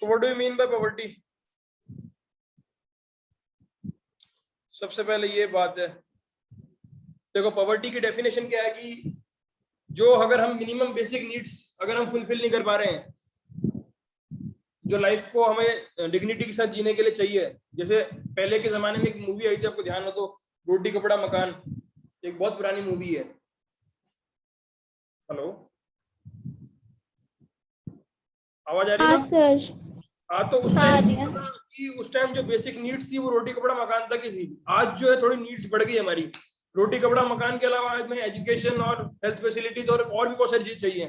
So what do you mean by poverty? सबसे पहले ये बात है, देखो पॉवर्टी की डेफिनेशन क्या है कि जो अगर हम मिनिमम बेसिक नीड्स अगर हम फुलफिल नहीं कर पा रहे हैं, जो लाइफ को हमें डिग्निटी के साथ जीने के लिए चाहिए। जैसे पहले के जमाने में एक मूवी आई थी, आपको ध्यान हो तो, रोटी कपड़ा मकान, एक बहुत पुरानी मूवी है। हेलो, आवाज आ रही है? हाँ सर। हाँ, तो उस टाइम जो बेसिक नीड्स थी वो रोटी कपड़ा मकान तक ही थी। आज जो है थोड़ी नीड्स बढ़ गई हमारी। रोटी कपड़ा मकान के अलावा आज में एजुकेशन और हेल्थ फैसिलिटीज और भी बहुत सारी चीज चाहिए।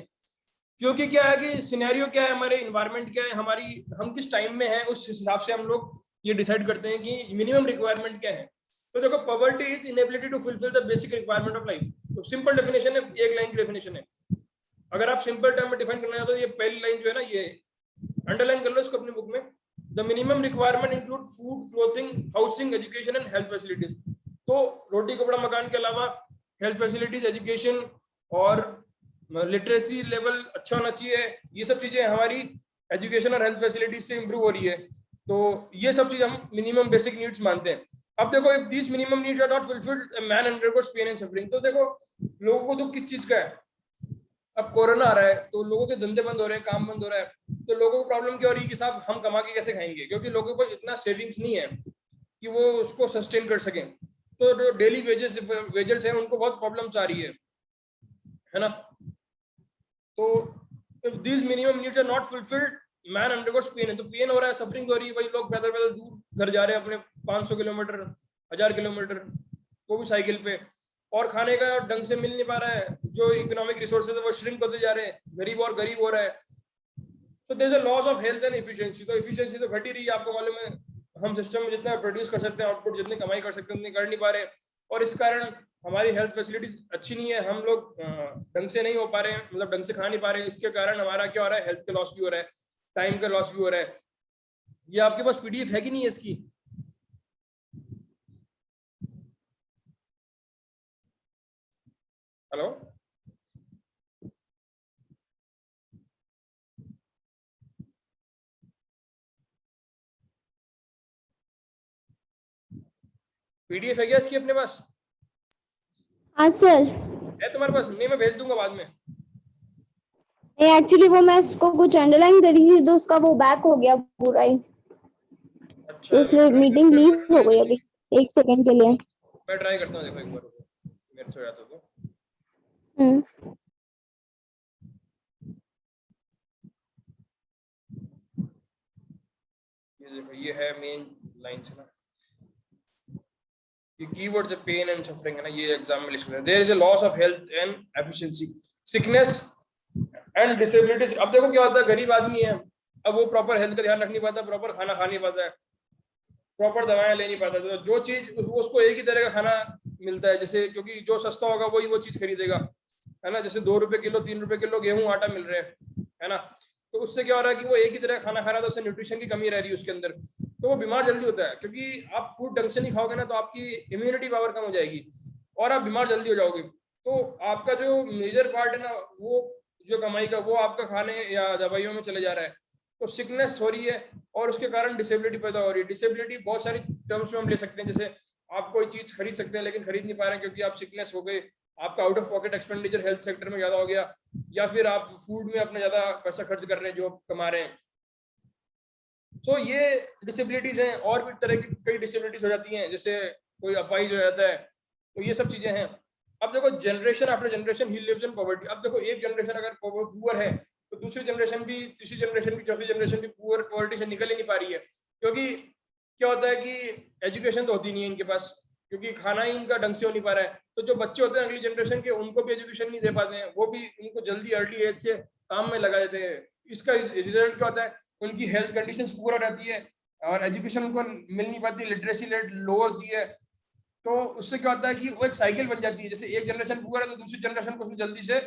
क्योंकि क्या है कि सिनेरियो क्या है, हमारे इन्वायरमेंट क्या है, हम किस टाइम में है, उस हिसाब से हम लोग ये डिसाइड करते हैं कि मिनिमम रिक्वायरमेंट क्या है। तो देखो, poverty is inability to fulfil the basic requirement of life. तो सिंपल डेफिनेशन है, एक लाइन की डेफिनेशन है। अगर आप सिंपल टर्म में डिफाइन करना चाहते हो, ये पहली लाइन जो है ना, ये अंडरलाइन कर लो इसको अपनी बुक में। The minimum requirement include food, clothing, housing, education and health facilities. तो रोटी कपड़ा मकान के अलावा हेल्थ फैसिलिटीज, एजुकेशन और लिटरेसी लेवल अच्छा होना चाहिए। ये सब चीजें हमारी एजुकेशन और हेल्थ फैसिलिटीज से इंप्रूव हो रही है। तो ये सब चीज हम मिनिमम बेसिक नीड्स मानते हैं। अब देखो, if these minimum needs are not fulfilled, a man undergoes pain and suffering. तो देखो, लोगों को दुख किस चीज का है? अब कोरोना आ रहा है तो लोगों के धंधे बंद हो रहे हैं, काम बंद हो रहा है। तो लोगों को प्रॉब्लम क्या हो रही है कि साहब हम कमा के कैसे खाएंगे, क्योंकि लोगों को इतना सेविंग्स नहीं है कि वो उसको सस्टेन कर सकें। तो जो डेली वेजर्स हैं उनको बहुत प्रॉब्लम्स आ रही है ना। तो if these minimum needs are not fulfilled, man undergoes pain है। तो पेन हो रहा है, सफरिंग हो रही है भाई। लोग पैदल पैदल दूर घर जा रहे हैं अपने, 500 किलोमीटर, 1000 किलोमीटर, वो भी साइकिल पे। और खाने का ढंग से मिल नहीं पा रहा है। जो इकोनॉमिक रिसोर्सेज है वो श्रिंक होते जा रहे हैं, गरीब और गरीब हो रहा है। तो there is a loss of health and efficiency. तो एफिशिएंसी तो घट ही रही है, आपको मालूम है। हम सिस्टम में जितना प्रोड्यूस कर सकते हैं, आउटपुट जितनी कमाई कर सकते हैं उतनी कर नहीं पा रहे। और इस कारण हमारी हेल्थ फैसिलिटीज अच्छी नहीं है। हम लोग ढंग से नहीं हो पा रहे हैं, मतलब ढंग से खा नहीं पा रहे हैं। इसके कारण हमारा क्या हो रहा है, हेल्थ का लॉस भी हो रहा है, टाइम का लॉस भी हो रहा है। ये आपके पास पीडीएफ है कि नहीं है इसकी? हेलो, पीडीएफ है क्या इसकी अपने पास? हाँ सर। है तुम्हारे पास? नहीं, मैं भेज दूंगा बाद में। एक्चुअली वो मैं इसको कुछ अंडरलाइन करी थी तो उसका वो बैक हो गया पूरा ही। अच्छा, तो इसलिए मीटिंग लीव हो गई अभी 1 सेकंड के लिए। मैं ट्राई करता हूँ, देखो एक बार मेरे से हो जाता तो। ये देखो, ये है मेन लाइन से ना, ये कीवर्ड्स है, पेन एंड सफरिंग है ना, ये एग्जाम में लिख सकते हैं। There is a loss of health and efficiency, sickness and disabilities. अब देखो क्या होता है, गरीब आदमी है, अब वो प्रॉपर हेल्थ का ध्यान रख नहीं पाता, प्रॉपर खाना खा नहीं पाता है, प्रॉपर दवाएं ले नहीं पाता। तो जो चीज उसको एक ही तरह का खाना मिलता है, जैसे क्योंकि जो सस्ता होगा वही वो चीज खरीदेगा, है ना। जैसे 2 रुपए किलो, 3 रुपए किलो गेहूं आटा मिल रहे हैं, है ना। तो उससे क्या हो रहा है कि वो एक ही तरह खाना खा रहा है, तो उससे न्यूट्रिशन की कमी रह रही है उसके अंदर। तो वो बीमार जल्दी होता है, क्योंकि आप फूड ढंग से नहीं खाओगे ना, तो आपकी इम्यूनिटी पावर कम हो जाएगी और आप बीमार जल्दी हो जाओगे। तो आपका जो मेजर पार्ट है ना, वो जो कमाई का, वो आपका खाने या दवाइयों में चले जा रहा है। तो सिकनेस हो रही है और उसके कारण डिसेबिलिटी पैदा हो रही है। डिसेबिलिटी बहुत सारी टर्म्स में हम ले सकते हैं, जैसे आप कोई चीज खरीद सकते हैं लेकिन खरीद नहीं पा रहे हैं क्योंकि आप सिकनेस हो गए, आपका out of pocket expenditure health sector में ज्यादा हो गया, या फिर आप फूड में अपना ज्यादा पैसा खर्च कर रहे हैं जो कमा रहे हैं। तो ये डिसेबिलिटीज हैं। और भी तरह की कई डिसेबिलिटीज हो जाती हैं, जैसे कोई अपाहिज हो जाता है। तो ये सब चीजें हैं। अब देखो, generation after generation he lives in poverty. अब देखो, एक जनरेशन अगर पुअर है तो दूसरी जनरेशन भी, तीसरी जनरेशन भी, चौथी जनरेशन भी पुअर पॉवर्टी से निकल ही नहीं पा रही है। क्योंकि क्या होता है कि एजुकेशन तो होती नहीं है इनके पास, क्योंकि खाना ही इनका ढंग से हो नहीं पा रहा है। तो जो बच्चे होते हैं अगली जनरेशन के, उनको भी एजुकेशन नहीं दे पाते हैं, वो भी उनको जल्दी अर्ली एज से काम में लगा देते हैं। इसका रिजल्ट क्या होता है, उनकी हेल्थ कंडीशंस पूरा रहती है और एजुकेशन उनको मिल नहीं पाती, लिटरेसी रेट लो होती है। तो उससे क्या होता है कि वो एक साइकिल बन जाती है, जैसे एक जनरेशन पूरा है तो दूसरी जनरेशन को उसने जल्दी से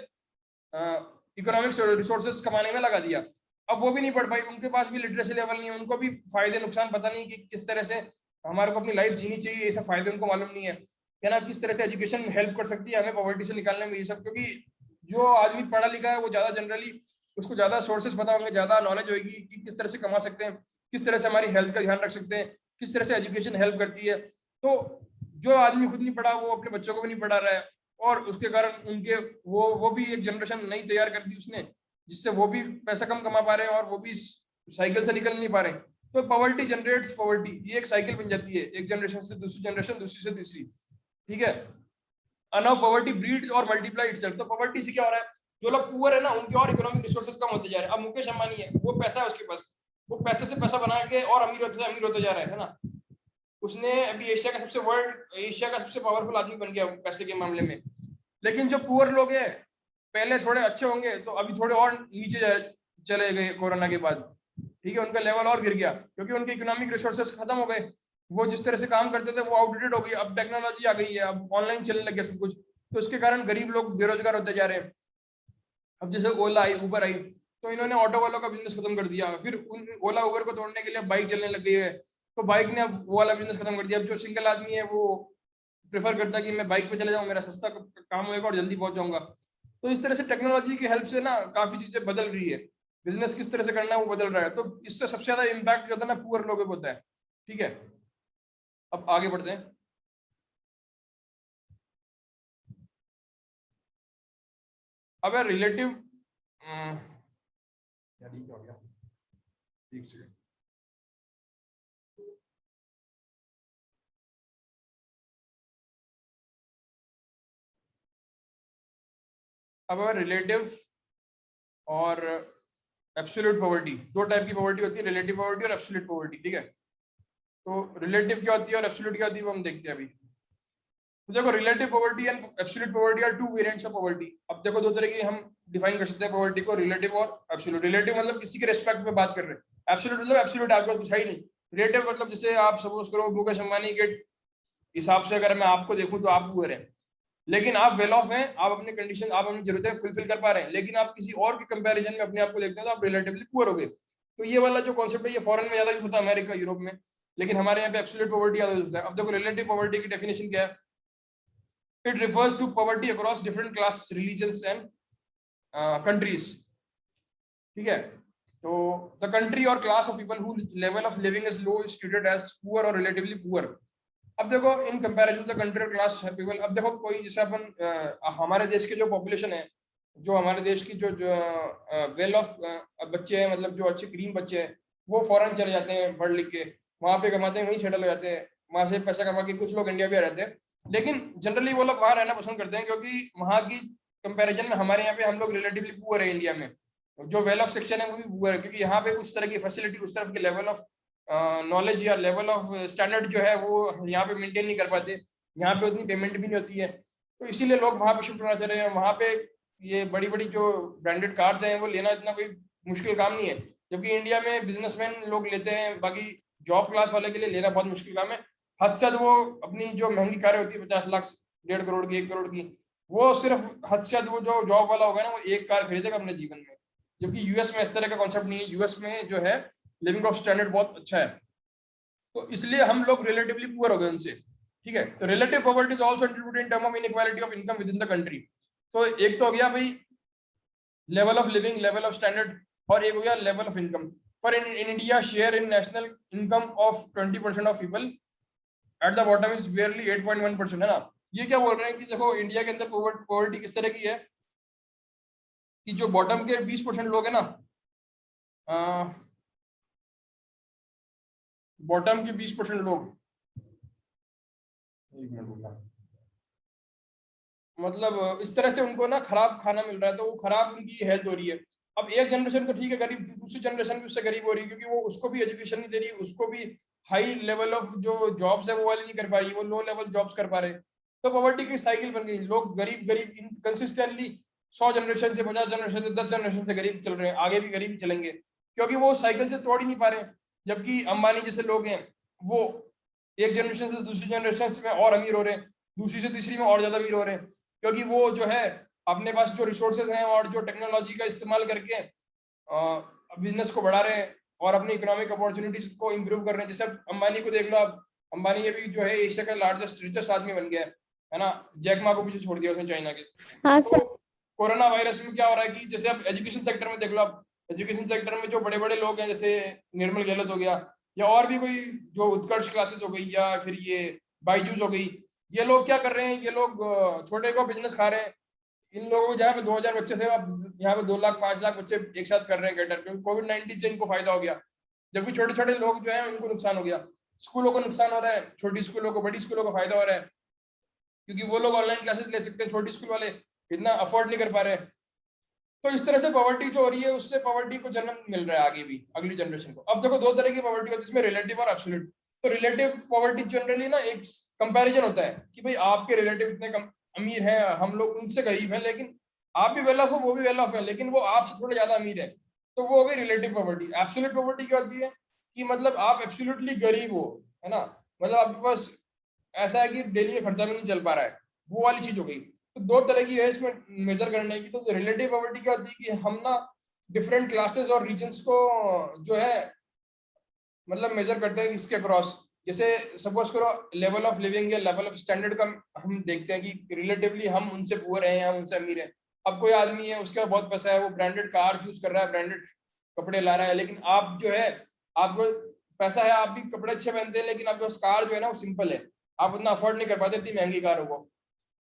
इकोनॉमिक रिसोर्सेज कमाने में लगा दिया। अब वो भी नहीं पढ़ पाई, उनके पास भी लिटरेसी लेवल नहीं है, उनको भी फायदे नुकसान पता नहीं कि किस तरह से हमारे को अपनी लाइफ जीनी चाहिए, ये सब फायदे उनको मालूम नहीं है ना। किस तरह से एजुकेशन हेल्प कर सकती है हमें पॉवर्टी से निकालने में, ये सब। क्योंकि जो आदमी पढ़ा लिखा है वो ज्यादा जनरली उसको ज्यादा सोर्सेस पता होंगे, ज्यादा नॉलेज होगी कि किस तरह से कमा सकते हैं, किस तरह से हमारी हेल्थ का ध्यान रख सकते हैं, किस तरह से एजुकेशन हेल्प करती है। तो जो आदमी खुद नहीं पढ़ा वो अपने बच्चों को भी नहीं पढ़ा रहा है, और उसके कारण उनके वो भी एक जनरेशन नई तैयार कर दी उसने, जिससे वो भी पैसा कम कमा पा रहे हैं और वो भी साइकिल से निकल नहीं पा रहे। तो पॉवर्टी जनरेट्स पॉवर्टी, ये एक साइकिल बन जाती है, एक जनरेशन से दूसरी जनरेशन, दूसरी से तीसरी, ठीक है। नाउ पॉवर्टी ब्रीड्स और मल्टीप्लाई इटसेल्फ। तो पॉवर्टी से क्या हो रहा है, जो लोग पुअर है ना उनके और इकोनॉमिक रिसोर्सेज कम होते जा रहे हैं। अब मुकेश अंबानी है, वो पैसा है उसके पास, वो पैसे से पैसा बना के और अमीर होते जा रहा है ना। उसने अभी एशिया का सबसे पावरफुल आदमी बन गया पैसे के मामले में। लेकिन जो पुअर लोग हैं पहले थोड़े अच्छे होंगे तो अभी थोड़े और नीचे चले गए कोरोना के बाद, ठीक है, उनका लेवल और गिर गया क्योंकि उनके इकोनॉमिक रिसोर्सेज खत्म हो गए। वो जिस तरह से काम करते थे वो आउटडेटेड हो गई, अब टेक्नोलॉजी आ गई है, अब ऑनलाइन चलने लग गया सब कुछ, तो इसके कारण गरीब लोग बेरोजगार होते जा रहे हैं। अब जैसे ओला आई, उबर आई, तो इन्होंने ऑटो वालों का बिजनेस खत्म कर दिया, फिर ओला उबर को तोड़ने के लिए बाइक चलने लग गई है, तो बाइक ने अब वो वाला बिजनेस खत्म कर दिया। अब जो सिंगल आदमी है वो प्रेफर करता है कि मैं बाइक पे चले जाऊँ, मेरा सस्ता काम होगा और जल्दी पहुंच जाऊंगा। तो इस तरह से टेक्नोलॉजी की हेल्प से ना काफी चीजें बदल रही है, बिजनेस किस तरह से करना है वो बदल रहा है। तो इससे सबसे ज्यादा इम्पैक्ट जो होता है ना पुअर लोगों पे होता है, ठीक है। अब आगे बढ़ते हैं। अब है रिलेटिव, ठीक हो गया, ठीक से। अब है रिलेटिव और एब्सोल्यूट पॉवर्टी। दो टाइप की पॉवर्टी होती है, रिलेटिव पॉवर्टी और एब्सोल्यूट पॉवर्टी, ठीक है। तो रिलेटिव क्या होती है और एब्सोल्यूट क्या होती है वो हम देखते हैं अभी। तो देखो relative poverty and absolute poverty are two variants of poverty. अब देखो दो तरह की हम डिफाइन कर सकते हैं पॉवर्टी को, रिलेटिव और एब्सोल्यूट। रिलेटिव मतलब किसी के रिस्पेक्ट में बात कर रहे हैं, एब्सोल्यूट मतलब एब्सोल्यूट आपके पास कुछ है ही नहीं। रिलेटिव मतलब जैसे आप सपोज करो मुकेश अंबानी के हिसाब से अगर मैं आपको देखूं तो आप पुअर हैं, लेकिन आप वेल ऑफ हैं, आप अपने कंडीशन, आप अपनी जरूरतें फुलफिल कर पा रहे हैं, लेकिन आप किसी और के कंपैरिजन में अपने आप को देखते हैं तो आप रिलेटिवली पुअर हो गए। तो ये वाला जो कॉन्सेप्ट है ये फॉरेन में ज्यादा यूज होता है, अमेरिका यूरोप में, लेकिन हमारे यहाँ पे एब्सोल्यूट पॉवर्टी ज्यादा यूज होता है। अब देखो रिलेटिव पॉवर्टी की डेफिनेशन क्या है, it refers to poverty across different class, religions and countries, ठीक है। तो the country or class of people who level of living is low is treated as poor or relatively poor. अब देखो in comparison the country or class people, अब देखो कोई जैसे अपन हमारे देश के जो पॉपुलेशन है, जो हमारे देश की जो वेल ऑफ बच्चे हैं, मतलब जो अच्छे ग्रीन बच्चे हैं, वो फॉरेन चले जाते हैं पढ़ लिख के, वहां पे कमाते हैं, वहीं सेटल हो जाते हैं, वहां से पैसा कमा के कुछ लोग इंडिया भी रहते हैं। लेकिन जनरली वो लोग वहां रहना पसंद करते हैं क्योंकि वहां की कंपैरिजन में हमारे यहाँ पे हम लोग रिलेटिवली पुअर है इंडिया में। जो वेल ऑफ सेक्शन है वो भी पुअर है क्योंकि यहाँ पे उस तरह की फैसिलिटी, उस तरह के लेवल ऑफ नॉलेज या लेवल ऑफ स्टैंडर्ड जो है वो यहाँ पे मेंटेन नहीं कर पाते, यहाँ पे उतनी पेमेंट भी नहीं होती है। तो इसीलिए लोग वहाँ पे शिफ्ट होना चाह रहे हैं। वहाँ पे ये बड़ी बड़ी जो ब्रांडेड कार्स हैं वो लेना इतना कोई मुश्किल काम नहीं है, जबकि इंडिया में बिजनेसमैन लोग लेते हैं, बाकी जॉब क्लास वाले के लिए लेना बहुत मुश्किल काम है। हद से हद वो अपनी जो महंगी कारें होती है 50 लाख, 1.5 करोड़ की, 1 करोड़ की, वो सिर्फ हद से हद वो जो जॉब वाला होगा ना वो एक कार खरीदेगा अपने जीवन में। जबकि यूएस में इस तरह का कॉन्सेप्ट नहीं है, यूएस में जो है लिविंग ऑफ स्टैंडर्ड बहुत अच्छा है, तो इसलिए हम लोग रिलेटिवली पुअर हो गए उनसे, ठीक है। तो relative poverty is also included in term of inequality of income with in the country. तो एक तो हो गया भाई level of living, level of standard, और एक हो गया level of income. For in India share in national income of 20% of people at the bottom is barely 8.1%, है ना। ये क्या बोल रहे हैं कि देखो इंडिया के अंदर पॉवर्टी किस तरह की है कि जो बॉटम के 20% लोग हैं ना, बॉटम के 20% लोग, एक मिनट बोलना, मतलब इस तरह से उनको ना खराब खाना मिल रहा है, तो वो खराब उनकी हेल्थ हो रही है। अब एक जनरेशन तो ठीक है गरीब, दूसरी जनरेशन भी उससे गरीब हो रही है क्योंकि वो उसको भी एजुकेशन नहीं दे रही, उसको भी हाई लेवल ऑफ जो जॉब्स है वो वाली नहीं कर पा रही, वो लो लेवल जॉब्स कर पा रहे। तो पॉवर्टी की साइकिल बन गई, लोग गरीब गरीब कंसिस्टेंटली 100 जनरेशन से, 50 जनरेशन से, 10 जनरेशन से गरीब चल रहे हैं, आगे भी गरीब चलेंगे क्योंकि वो साइकिल से तोड़ ही नहीं पा रहे। जबकि अंबानी जैसे लोग हैं वो एक जनरेशन से दूसरी जनरेशन में और अमीर हो रहे हैं, दूसरी से तीसरी में और ज्यादा अमीर हो रहे हैं, क्योंकि वो जो है अपने पास जो रिसोर्सेज हैं और जो टेक्नोलॉजी का इस्तेमाल करके बिजनेस को बढ़ा रहे हैं और अपनी इकोनॉमिक अपॉर्चुनिटीज को इम्प्रूव कर रहे हैं। जैसे अंबानी को देख लो आप, अंबानी अभी जो है एशिया का लार्जेस्ट रिचेस्ट आदमी बन गया है ना, जैक मा को पीछे छोड़ दिया उसने चाइना के। हाँ तो सर। कोरोना वायरस में क्या हो रहा है कि जैसे आप एजुकेशन सेक्टर में देख लो, आप एजुकेशन सेक्टर में जो बड़े बड़े लोग हैं, जैसे निर्मल गहलोत हो गया, या और भी कोई जो उत्कर्ष क्लासेस हो गई, या फिर ये बायजूस हो गई, ये लोग क्या कर रहे हैं, ये लोग छोटे को बिजनेस खा रहे हैं। इन लोगों को जहाँ पे 2000 बच्चे थे, अब यहाँ पे 2 लाख 5 लाख बच्चे एक साथ कर रहे हैं कैटर, क्योंकि कोविड-19 से इनको फायदा हो गया, जबकि छोटे छोटे लोग जो है उनको नुकसान हो गया। स्कूलों को नुकसान हो रहा है, छोटी स्कूलों को, बड़ी स्कूलों को फायदा हो रहा है, क्योंकि वो लोग ऑनलाइन क्लासेस ले सकते हैं, छोटी स्कूल वाले इतना अफोर्ड नहीं कर पा रहे। तो इस तरह से पॉवर्टी जो हो रही है, उससे पॉवर्टी को जन्म मिल रहा है आगे भी अगली जनरेशन को। अब देखो 2 तरह की पॉवर्टी होती है, इसमें रिलेटिव और एब्सोल्यूट। तो रिलेटिव पॉवर्टी जनरली ना एक कंपैरिजन होता है कि भाई आपके रिलेटिव इतने कम अमीर हैं, हम लोग उनसे गरीब हैं, लेकिन आप भी वेल ऑफ हो, वो भी वेल ऑफ है, लेकिन वो आपसे थोड़े ज्यादा अमीर है, तो वो हो गई रिलेटिव पॉवर्टी। एब्सोल्यूट पॉवर्टी क्या होती है कि मतलब आप एब्सोल्युटली गरीब हो, है ना, मतलब आपके पास ऐसा है कि डेली का खर्चा भी नहीं चल पा रहा है, वो वाली चीज हो गई। तो 2 तरह की है इसमें मेजर करने की। तो रिलेटिव पॉवर्टी क्या होती है कि हम ना डिफरेंट क्लासेस और रीजन्स को जो है मतलब मेजर करते हैं इसके अक्रॉस। जैसे सपोज करो लेवल ऑफ लिविंग या लेवल ऑफ स्टैंडर्ड का हम देखते हैं कि रिलेटिवली हम उनसे पुअर हैं या हम उनसे अमीर हैं। अब कोई आदमी है, उसके पास बहुत पैसा है, वो ब्रांडेड कार चूज कर रहा है, ब्रांडेड कपड़े ला रहा है, लेकिन आप जो है, आपको पैसा है, आप भी कपड़े अच्छे पहनते हैं, लेकिन आपके पास कार जो है ना वो सिंपल है, आप उतना अफोर्ड नहीं कर पाते इतनी महंगी कार हो,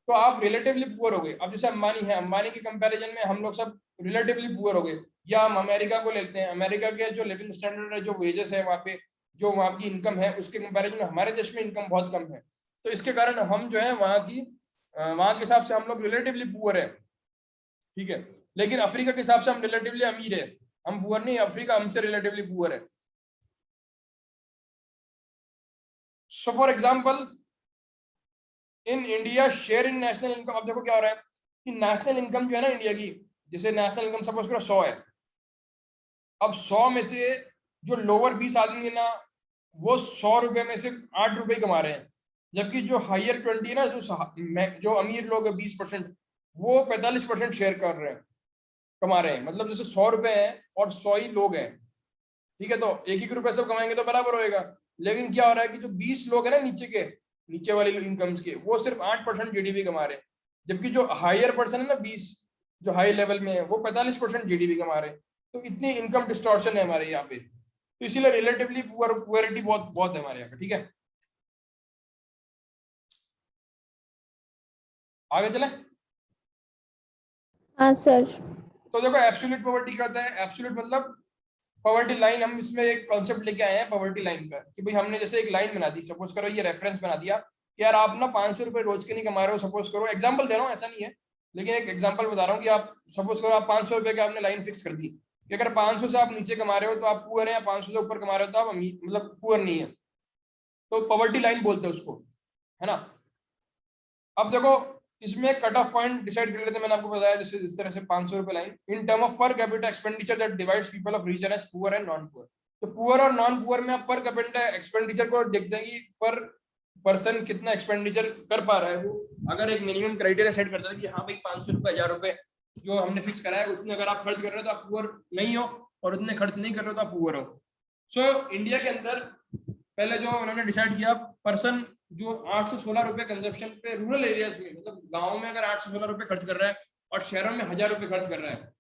तो आप रिलेटिवली पुअर हो गए। अब जैसे अंबानी है, अंबानी के कंपैरिजन में हम लोग सब रिलेटिवली पुअर हो गए। या हम अमेरिका को लेते हैं, अमेरिका के जो लिविंग स्टैंडर्ड है, जो वेजेस है वहाँ पे, जो वहाँ की इनकम है, उसके कंपैरिजन में हमारे देश में इनकम बहुत कम है। तो इसके कारण हम जो है वहाँ के हिसाब से हम लोग रिलेटिवली पुअर है, ठीक है। लेकिन अफ्रीका के हिसाब से हम रिलेटिवली अमीर है, हम पुअर नहीं, अफ्रीका हमसे रिलेटिवली पुअर है। So for example in India share in national income. अब देखो क्या हो रहा है कि नेशनल इनकम जो है ना इंडिया की, जैसे नेशनल इनकम सपोज करो 100 है, अब 100 में से जो लोअर 20 आदमी है ना, वो 100 रुपए में से 8 रुपए कमा रहे हैं, जबकि जो हायर 20 है ना, जो अमीर लोग है 20%, वो 45% शेयर कर रहे हैं, कमा रहे हैं। मतलब जैसे 100 रुपए है और 100 ही लोग हैं, ठीक है, तो 1-1 रुपए सब कमाएंगे तो बराबर होएगा। लेकिन क्या हो रहा है कि जो 20 लोग हैं ना नीचे वाली इनकम्स के, वो सिर्फ 8% जीडीपी कमा रहे हैं, जबकि जो हायर पर्सन है ना 20 जो हाई लेवल में है, वो 45% जीडीपी कमा रहे हैं। तो इतनी इनकम डिस्टॉर्शन है हमारे यहाँ पे, तो इसीलिए रिलेटिवली पुअरिटी बहुत बहुत है हमारे यहाँ पे, ठीक है। आगे चले। हाँ सर। तो देखो एब्सोल्यूट पॉवर्टी क्या होता है। एब्सोल्यूट मतलब पॉवर्टी लाइन, हम इसमें एक कॉन्सेप्ट लेके आए हैं पॉवर्टी लाइन का, कि भाई हमने जैसे एक लाइन बना दी, सपोज करो ये रेफरेंस बना दिया कि यार आप ना 500 रुपए रोज के नहीं कमा रहे हो, सपोज करो, एग्जांपल दे रहा हूँ, ऐसा नहीं है, लेकिन एक एग्जांपल बता रहा हूँ कि आप सपोज करो आप 500 रुपए की आपने लाइन फिक्स कर दी कि अगर 500 से आप नीचे कमा रहे हो तो आप पुअर हैं, 500 से ऊपर कमा रहे हो तो आप मतलब पुअर नहीं है, तो पॉवर्टी लाइन बोलते हैं उसको, है ना। अब देखो इसमें कट ऑफ पॉइंट डिसाइड कर लेते हैं, मैंने आपको बताया जैसे इस तरह से 500 रुपए line in term of per capita expenditure that divides people of region as poor and non poor. तो पुअर और नॉन पुअर में आप पर कैपिटा एक्सपेंडिचर को देखते हैं कि पर पर्सन कितना एक्सपेंडिचर कर पा रहा है। वो अगर एक मिनिमम क्राइटेरिया सेट करता है कि हाँ भाई 500 रुपए 1000 रुपए जो हमने फिक्स करा है, उतने अगर आप खर्च कर रहे हो तो आप पुअर नहीं हो, और उतने खर्च नहीं कर रहे हो तो आप पुअर हो। सो इंडिया के अंदर पहले जो उन्होंने डिसाइड किया, पर्सन जो 8 से 16 रुपए कंजप्शन पे रूरल एरियाज में, मतलब गांव में अगर 8 से 16 रुपए खर्च कर रहा है और शहरों में 1000 रुपए खर्च कर रहा है,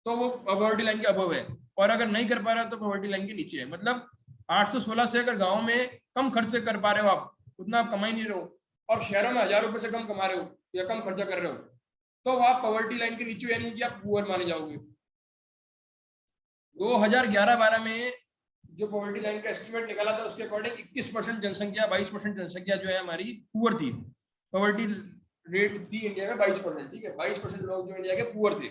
तो वो पॉवर्टी लाइन के अबव है, और अगर नहीं कर पा रहा तो पॉवर्टी लाइन के नीचे है। मतलब 8 से 16 से अगर गाँव में कम खर्च कर पा रहे हो, आप उतना आप कमा ही नहीं रहे हो, और शहरों में 1000 रुपए से कम कमा रहे हो या कम खर्चा कर रहे हो, तो आप पॉवर्टी लाइन के नीचे, यानी कि आप पुअर माने जाओगे। 2011-12 में जो पॉवर्टी लाइन का एस्टिमेट निकाला था, उसके अकॉर्डिंग 21% जनसंख्या, 22% जनसंख्या जो है हमारी पुअर थी। पॉवर्टी रेट थी इंडिया में 22%, ठीक है, 22% लोग जो इंडिया के पुअर थे।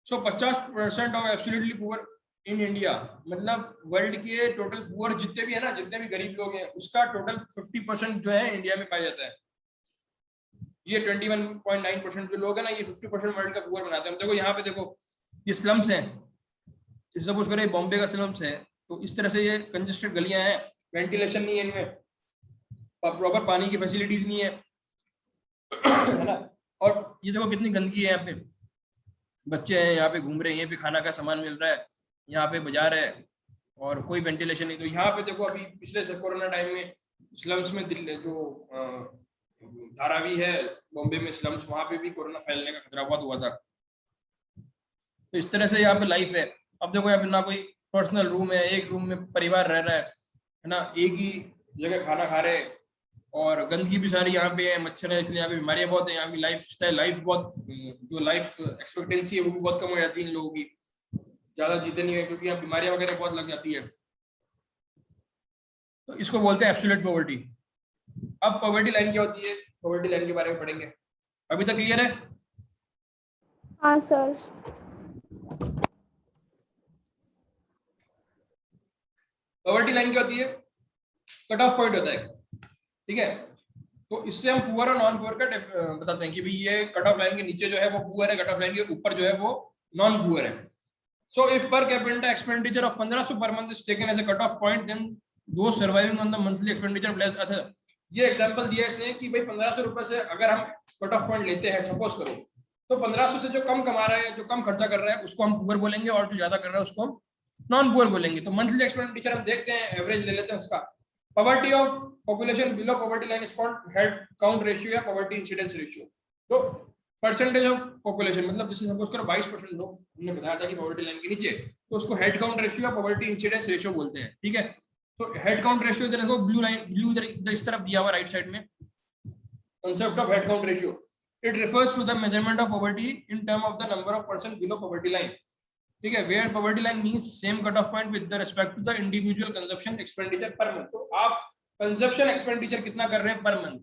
सो 50% of absolutely poor in India, मतलब वर्ल्ड के टोटल पुअर जितने भी है ना, जितने भी गरीब लोग हैं, उसका टोटल 50% जो है इंडिया में पाया जाता है। ये 21.9% जो लोग है ना, ये 50% वर्ल्ड का पुअर बनाते हैं। देखो यहाँ पे देखो ये स्लम्स हैं, सपोज करें बॉम्बे का स्लम्स है, तो इस तरह से ये कंजेस्टेड गलियां हैं, वेंटिलेशन नहीं है इनमें, प्रॉपर पानी की फैसिलिटीज नहीं है, है ना। और ये देखो कितनी गंदगी है, यहाँ पे बच्चे हैं, यहाँ पे घूम रहे हैं, यहाँ पे खाना का सामान मिल रहा है, यहाँ पे बाजार है, और कोई वेंटिलेशन नहीं। तो यहाँ पे देखो अभी पिछले से कोरोना टाइम में स्लम्स में जो धारावी है बॉम्बे में स्लम्स, वहां पे भी कोरोना फैलने का खतरा बहुत हुआ था। तो इस तरह से यहाँ पे लाइफ है। अब देखो यहाँ पे ना कोई पर्सनल रूम है, एक रूम में परिवार रह रहा है ना, एक ही जगह खाना खा रहे हैं, और गंदगी भी सारी यहाँ पे है, मच्छर है, इसलिए यहाँ पे बीमारियां बहुत है। यहाँ की लाइफ स्टाइल, लाइफ बहुत, जो लाइफ एक्सपेक्टेंसी है वो भी बहुत कम हो जाती है इन लोगों की, ज्यादा जीते नहीं है क्योंकि यहाँ बीमारियां वगैरह बहुत लग जाती है। तो इसको बोलते हैं एब्सोल्यूट पॉवर्टी। अब पॉवर्टी लाइन क्या होती है, पॉवर्टी लाइन के बारे में पढ़ेंगे। अभी तक क्लियर है? हाँ सर। पॉवर्टी लाइन क्या होती है? कट ऑफ पॉइंट होता है, ठीक है। तो इससे हम पुअर और नॉन पुअर का बताते हैं कि भाई ये कट ऑफ लाइन के नीचे जो है वो पुअर है, कट ऑफ लाइन के ऊपर जो है वो नॉन पुअर है। So if per capita expenditure of 1500 per month is taken as a cut off point, then दो surviving on the monthly expenditure plus. अच्छा, ये एग्जांपल दिया इसने कि भाई 1500 रुपए से अगर हम कट ऑफ पॉइंट लेते हैं, सपोज करो, तो 1500 से जो कम कमा रहा है, जो कम खर्चा कर रहा है, उसको हम पुअर बोलेंगे, और जो ज्यादा कर रहा है उसको हम नॉन पुअर बोलेंगे। तो मंथली एक्सपेंडिचर हम देखते हैं, एवरेज ले लेते हैं उसका। Poverty of population below poverty line is called head count ratio या पॉवर्टी इंसिडेंस रेशियो। तो परसेंटेज ऑफ पॉपुलेशन, मतलब जैसे सपोज करो 22% लोग हमने बताया था कि पॉवर्टी लाइन के नीचे, तो उसको हेड काउंट रेशियो या पॉवर्टी इंसिडेंस रेशियो बोलते हैं, ठीक है। तो हेड काउंट रेशियो इधर देखो, ब्लू लाइन, ब्लू इधर इस तरफ दिया हुआ राइट साइड में, concept of head count ratio. It refers to the measurement of poverty in term of the number of person below poverty line. ठीक है, where poverty line means same cut off point with the respect to the individual consumption expenditure per month. तो आप consumption expenditure कितना कर रहे हैं per month,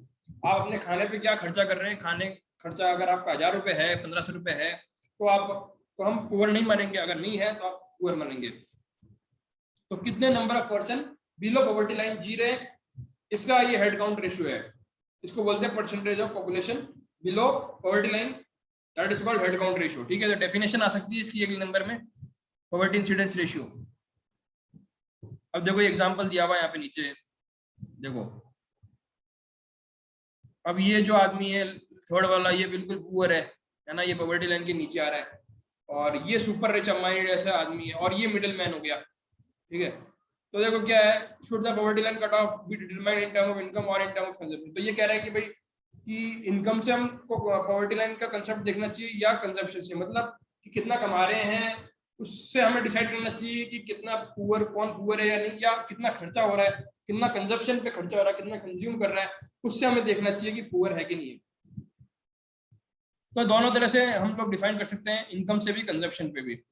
आप अपने खाने पे क्या खर्चा कर रहे हैं, खाने खर्चा अगर आपका 1000 रुपए है, 1500 रुपए है, तो हम पुअर नहीं मानेंगे, अगर नहीं है तो आप पुअर मानेंगे। तो कितने number of person below poverty line जी रहे हैं, इसका ये हेड काउंट रेशियो है। इसको बोलते हैं percentage of population below poverty line, that is called head count ratio, ठीक है। तो डेफिनेशन आ सकती है इसकी एक नंबर में, पॉवर्टी इंसिडेंस रेशियो। अब देखो ये एग्जांपल दिया हुआ है यहाँ पे नीचे, देखो अब ये जो आदमी है थर्ड वाला, ये बिल्कुल पुअर है ना, ये पॉवर्टी लाइन के नीचे आ रहा है, और ये सुपर रिच अमाइड ऐसा आदमी है, और ये मिडिल मैन हो गया, ठीक है। तो देखो क्या है, should the poverty line cut off be determined in term of income और इन टर्म ऑफ कंजम्पशन। तो ये कह रहा है कि भाई कि इनकम से हमको पॉवर्टी लाइन का कंसेप्ट देखना चाहिए या कंजम्पशन से, मतलब कि कितना कमा रहे हैं उससे हमें डिसाइड करना चाहिए कि कितना पुअर, कौन पुअर है या नहीं, या कितना खर्चा हो रहा है, कितना कंजम्पशन पे खर्चा हो रहा है, कितना कंज्यूम कर रहा है, उससे हमें देखना चाहिए कि पुअर है कि नहीं है। तो दोनों तरह से हम लोग डिफाइन कर सकते हैं, इनकम से भी कंजम्पशन पे भी।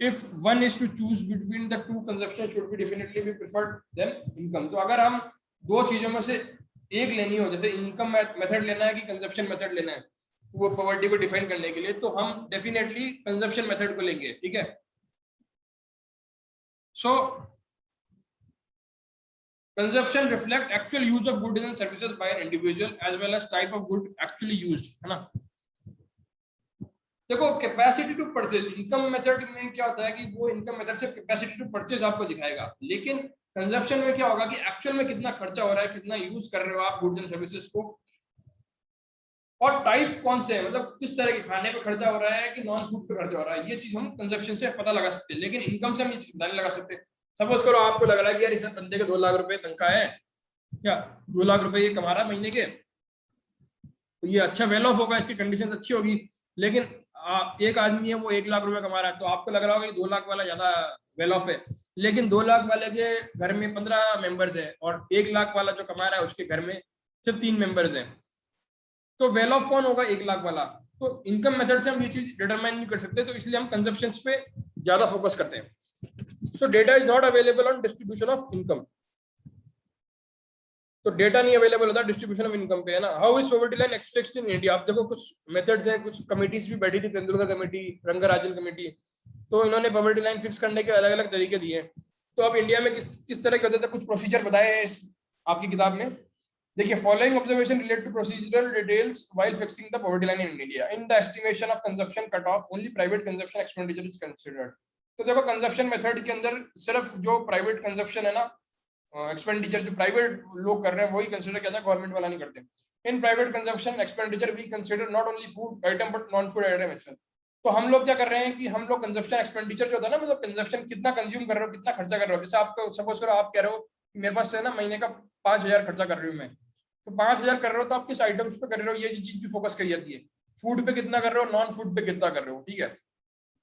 If one is to choose between the two, consumption should be definitely be preferred than income. तो अगर हम दो चीजों में से एक लेनी हो, जैसे इनकम मेथड लेना है कि कंजप्शन मेथड लेना है वो पॉवर्टी को डिफाइन करने के लिए, तो हम डेफिनेटली कंजप्शन मेथड को लेंगे, ठीक है। So consumption reflect actual use of goods and services by an individual as well as type of good actually used, है ना। देखो capacity to purchase, income method में क्या होता है कि वो इनकम मेथड सिर्फ कैपेसिटी टू परचेज आपको दिखाएगा, लेकिन कंजप्शन में क्या होगा कि एक्चुअल में कितना खर्चा हो रहा है, कितना यूज कर रहे हो आप गुड्स एंड सर्विसेज को, और टाइप कौन से है, मतलब किस तरह के खाने पे खर्चा हो रहा है कि नॉन फूड पे खर्चा हो रहा है, ये चीज हम कंजप्शन से पता लगा सकते हैं, लेकिन इनकम से हम नहीं लगा सकते। सपोज करो आपको लग रहा है कि यार इस बंदे के 2 लाख रुपए तनख्वाह है, या 2 लाख रुपए ये कमा रहा है महीने के, तो ये अच्छा वेल ऑफ होगा, इसकी कंडीशन अच्छी होगी, लेकिन एक आदमी है वो 1 लाख रुपए कमा रहा है, तो आपको लग रहा होगा कि 2 लाख वाला ज्यादा वेल ऑफ है, लेकिन 2 लाख वाले के घर में 15 मेंबर्स हैं, और 1 लाख वाला जो कमा रहा है उसके घर में सिर्फ 3 मेंबर्स हैं, तो वेल ऑफ कौन होगा? 1 लाख वाला। तो इनकम मेथड से हम ये चीज डिटरमाइन नहीं कर सकते, तो इसलिए हम कंजप्शंस पे ज्यादा फोकस करते हैं। सो data is not available on distribution of income, तो डेटा नहीं अवेलेबल होता डिस्ट्रीब्यूशन ऑफ इनकम पे, है ना। How is poverty line extracted in India? आप देखो कुछ मेथड्स हैं, कुछ कमिटीज भी बैठी थी, तेंदुलकर कमेटी, रंगराजन कमेटी, तो इन्होंने पॉवर्टी लाइन फिक्स करने के अलग अलग तरीके दिए। तो अब इंडिया में किस तरह के होते थे, कुछ प्रोसीजर बताए हैं आपकी किताब में, देखिए। Following observation relate to procedural details while fixing the poverty line in India. In the estimation of consumption cut off only private consumption expenditure is considered. तो देखो कंजप्शन मेथड के अंदर सिर्फ जो प्राइवेट कंजप्शन है ना, एक्सपेंडिचर जो private लोग कर रहे हैं वही कंसीडर किया था, गवर्नमेंट वाला नहीं करते। In private consumption expenditure we consider not only food item but non food item action. तो हम लोग क्या कर रहे हैं कि हम लोग कंजप्शन एक्सपेंडिचर जो होता है ना, मतलब कंजप्शन कितना कंज्यूम कर रहे हो, कितना खर्चा कर रहे हो। जैसे आपको सपोज करो आप कह रहे हो कि मेरे पास है ना महीने का 5000 खर्चा कर रही हूँ मैं, तो 5,000 कर रहे हो तो आप किस आइटम्स पे कर रहे हो, ये चीज भी फोकस करी जाती है। फूड पे कितना कर रहे हो, नॉन फूड पे कितना कर रहे हो, ठीक है।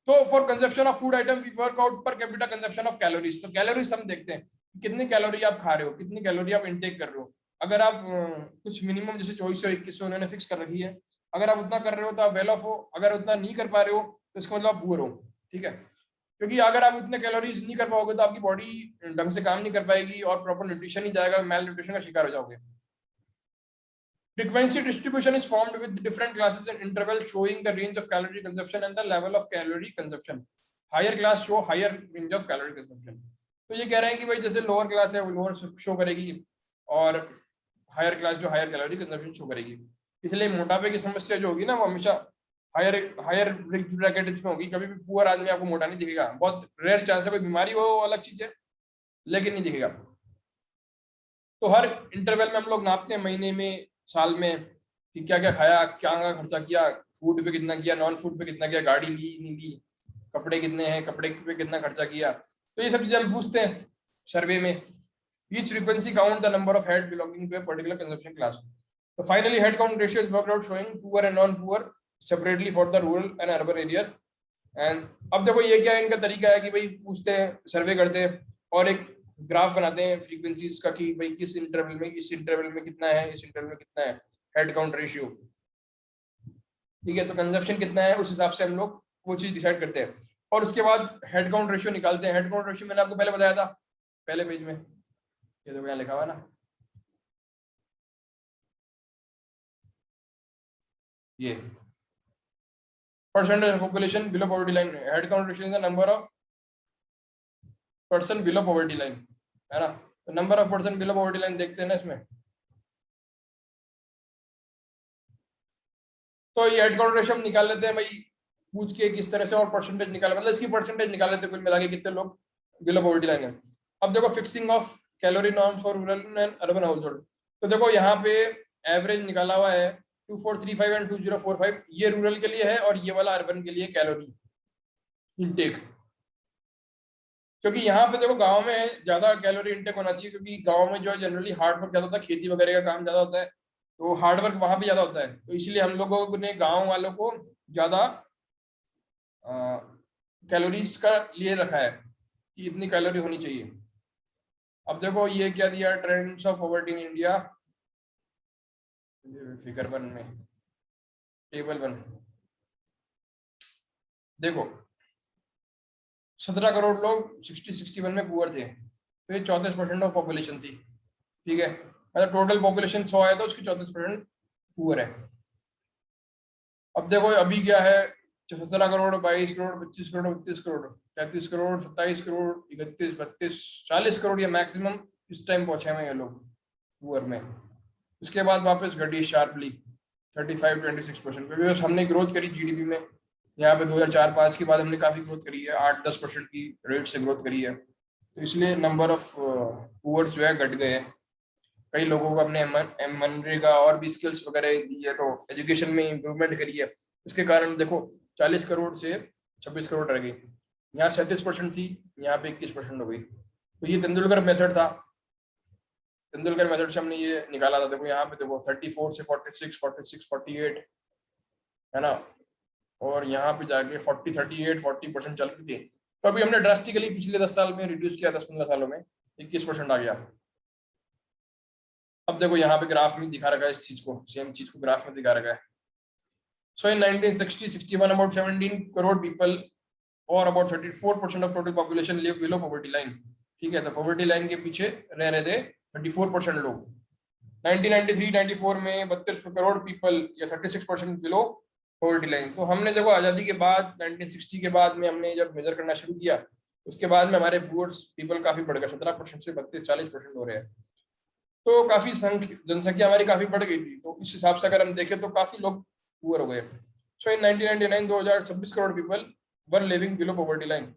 तो for consumption of food item we work out per capita consumption of calories. तो कैलोरीज हम देखते हैं कितनी कैलोरी आप खा रहे हो, कितनी कैलोरी आप इनटेक कर रहे हो। अगर आप कुछ मिनिमम जैसे 2421 उन्होंने फिक्स कर रखी है, अगर आप उतना कर रहे हो तो आप वेल ऑफ हो, अगर उतना नहीं कर पा रहे हो तो इसका मतलब आप पुअर हो, ठीक है। क्योंकि अगर आप इतने कैलोरीज नहीं कर पाओगे तो आपकी बॉडी ढंग से काम नहीं कर पाएगी और प्रॉपर न्यूट्रिशन नहीं जाएगा, मेल न्यूट्रिशन का शिकार हो जाओगे। Frequency distribution is formed with different classes and intervals showing the range of calorie consumption and the level of calorie consumption. Higher class show higher range of calorie consumption. तो ये कह रहे हैं कि भाई जैसे लोअर क्लास है वो लोअर शो करेगी और हायर क्लास जो हायर कैलोरी कंजम्पशन शो करेगी। इसलिए मोटापे की समस्या जो होगी ना वो हमेशा हायर हायर ब्रैकेट में होगी। कभी भी पुअर आदमी आपको मोटा नहीं दिखेगा, बहुत रेयर चांस है, कोई बीमारी हो अलग चीज है, लेकिन नहीं दिखेगा। तो हर इंटरवल में हम लोग नापते हैं, महीने में, साल में, कि क्या क्या खाया, क्या क्या खर्चा किया, फूड पे कितना किया, नॉन फूड पे कितना किया, गाड़ी ली नहीं ली, कपड़े कितने हैं, कपड़े पे कितना खर्चा किया। तो ये सब चीजें हम पूछते हैं सर्वे में। Each frequency count the number of head belonging to a particular consumption class. So finally head count ratio is worked out showing poor and non-poor separately for the rural and urban area. And अब देखो ये क्या है, इनका तरीका है कि भाई पूछते हैं, सर्वे करते हैं और एक ग्राफ बनाते हैं फ्रीक्वेंसीज का कि भाई किस इंटरवल में, इस इंटरवल में कितना है, इस इंटरवल में कितना है हेड काउंट रेशियो, ठीक है। तो कंजप्शन कितना है उस हिसाब से हम लोग वो चीज डिसाइड करते हैं और उसके बाद हेड काउंट रेशियो निकालते हैं। हेड काउंट रेशियो मैंने आपको पहले बताया था पहले पेज में, ये देखो यहाँ लिखा हुआ ना, ये percentage of population below poverty line. Head count ratio is the number of person below poverty line, है ना। तो number of person below poverty line देखते हैं ना इसमें। तो ये हेड काउंट रेशियो हम निकाल लेते हैं भाई पूछ के किस तरह से, और परसेंटेज निकाल, मतलब इसकी परसेंटेज निकाल लेते हैं कुल मिला के कितने लोग बिलो पॉवर्टी लाइन है। अब देखो fixing of calorie norms for rural and urban house hold. तो देखो यहाँ पे एवरेज निकाला हुआ है 2435 एंड 2045, ये रूरल के लिए है और ये वाला अर्बन के लिए कैलोरी इनटेक। क्योंकि यहाँ पे देखो गांव में ज्यादा कैलोरी इंटेक होना चाहिए, क्योंकि गांव में जो है जनरली हार्ड वर्क ज्यादा होता है, खेती वगैरह का काम ज्यादा होता है, तो हार्ड वर्क वहां पे ज्यादा होता है। तो इसलिए हम लोगों ने गांव वालों को ज्यादा कैलोरीज का लिए रखा है कि इतनी कैलोरी होनी चाहिए। अब देखो ये क्या दिया, trends of poverty in India, figure 1 में टेबल 1 देखो 17 करोड़ लोग 61 में पुअर थे, तो ये 34% ऑफ पॉपुलेशन थी, ठीक है। मतलब टोटल पॉपुलेशन 100 है तो उसकी 34% पुअर है। अब देखो अभी क्या है, 17 करोड़, 22 करोड़, 25 करोड़, 32 करोड़, 33 करोड़, 27 करोड़, 31, 32, 40 करोड़, ये मैक्सिमम इस टाइम पहुंचे हैं ये लोग पुअर में। उसके बाद वापस घटी शार्पली 35-26%, क्योंकि हमने ग्रोथ करी जीडीपी में यहाँ पे 2004-05 के बाद हमने काफी ग्रोथ करी है, 8-10% की रेट से ग्रोथ करी है। तो इसलिए नंबर ऑफ पुअर्स जो है घट गए हैं। कई लोगों को अपने मनरेगा और भी स्किल्स वगैरह दी है, तो एजुकेशन में इम्प्रूवमेंट करी है। इसके कारण देखो 40 करोड़ से 26 करोड़ रह गई, यहाँ 37% थी, यहाँ पे 21% हो गई। तो ये तेंदुलकर मेथड था, तेंदुलकर मेथड से हमने ये निकाला था। देखो यहाँ पे देखो 34 से 46, 46, 48 है ना, और यहाँ पे जाके 40, 38, 40% चल रही थी। तो अभी हमने ड्रास्टिकली पिछले 10 साल में रिड्यूस किया, 10-15 सालों में 21% आ गया। अब देखो यहाँ पे ग्राफ में दिखा रखा है इस चीज को, सेम चीज को ग्राफ में दिखा रखा है। सो इन 1960-61 अबाउट 17 करोड़ पीपल और about 34% of total population live below poverty line, ठीक है। तो पॉवर्टी लाइन के पीछे रह रहे थे 34% लोग। 1993-94 में 32 करोड़ पीपल या 36% बिलो पॉवर्टी लाइन। तो हमने देखो आजादी के बाद 1960 के बाद में हमने जब मेजर करना शुरू किया, उसके बाद में हमारे पुअर पीपल काफी बढ़ गए, 17% से 32-40% हो रहे हैं। तो काफी जनसंख्या हमारी काफी बढ़ गई थी, तो इस हिसाब से अगर हम देखें तो काफी लोग पुअर हो गए। सो इन 1999 2026 crore people were living below poverty line.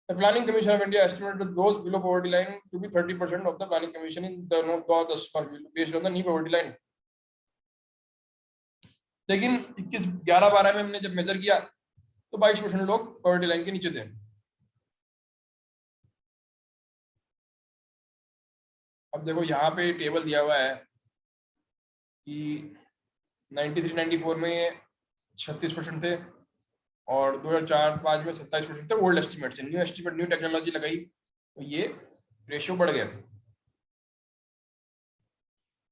The Planning Commission of India estimated those below poverty line to be 30% of the Planning Commission in the North based on the new poverty line. लेकिन 21-11-12 में हमने जब major किया तो 22% लोग poverty line के नीचे थे। अब देखो यहाँ पे टेबल दिया हुआ है कि 93-94 में ये 36% थे और 2004-5 में 27% थे। ओल्ड एस्टिमेट से न्यू एस्टिमेट, न्यू टेक्नोलॉजी लगाई तो ये रेशियो बढ़ गया।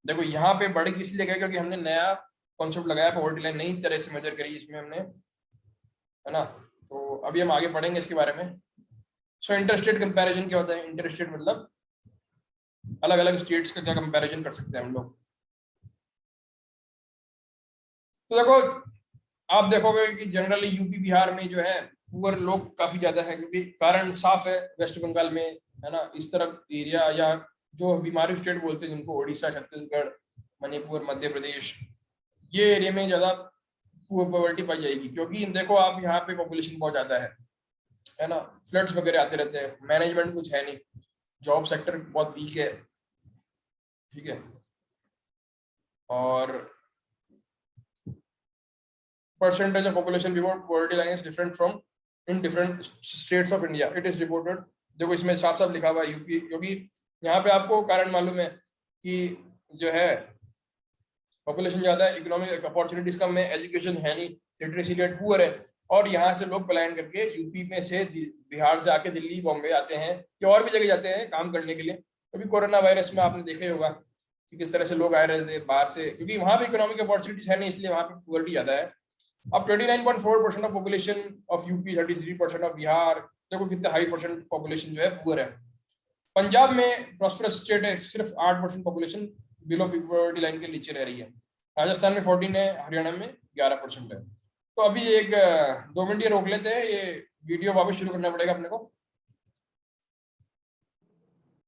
देखो यहाँ पे बढ़ इसलिए गया क्योंकि हमने नया कॉन्सेप्ट लगाया, पॉवर्टी लाइन नई तरह से मेजर करी इसमें हमने, है ना। तो अभी हम आगे पढ़ेंगे इसके बारे में। सो इंटरस्टेट कंपैरिजन क्या होता है? इंटरस्टेट मतलब अलग अलग स्टेट्स का क्या कंपैरिजन कर सकते हैं हम लोग। तो देखो आप देखोगे कि जनरली यूपी बिहार में जो है पुअर लोग काफी ज्यादा है, क्योंकि कारण साफ है। वेस्ट बंगाल में, है ना, इस तरफ एरिया या जो बीमारी स्टेट बोलते हैं जिनको, उड़ीसा, छत्तीसगढ़, मणिपुर, मध्य प्रदेश, ये एरिया में ज्यादा पुअर पॉवर्टी पाई जाएगी। क्योंकि देखो आप यहाँ पे पॉपुलेशन बहुत ज्यादा है ना, फ्लड्स वगैरह आते रहते हैं, मैनेजमेंट कुछ है नहीं, जॉब सेक्टर बहुत वीक है, ठीक है। और percentage of population below poverty line is different from in different states of India. It is reported। देखो इसमें साफ साफ लिखा हुआ है यूपी, क्योंकि यहाँ पे आपको कारण मालूम है कि जो है पॉपुलेशन ज्यादा है, इकोनॉमिक अपॉर्चुनिटीज कम है, एजुकेशन है नहीं, लिटरेसी रेट पुअर है, और यहाँ से लोग पलायन करके यूपी में से, बिहार से आके दिल्ली, बॉम्बे आते हैं या और भी जगह जाते हैं काम करने के लिए। अभी कोरोना वायरस में आपने देखा ही होगा कि किस तरह से लोग आए रहे थे बाहर से, क्योंकि वहाँ पे इकोनॉमिक अपॉर्चुनिटीज है नहीं, इसलिए वहाँ पे पुअरिटी ज्यादा है। अब 29.4% of population of UP, 33% of Bihar, देखो कितने हाई परसेंट पॉपुलेशन जो है पुअर है। पंजाब में प्रॉस्परस स्टेट है, सिर्फ 8% पॉपुलेशन बिलो पॉवर्टी लाइन के नीचे रह रही है। राजस्थान में 14 है, हरियाणा में 11% है। तो अभी एक 2 मिनट ये रोक लेते हैं, ये वीडियो वापस शुरू करना पड़ेगा अपने को।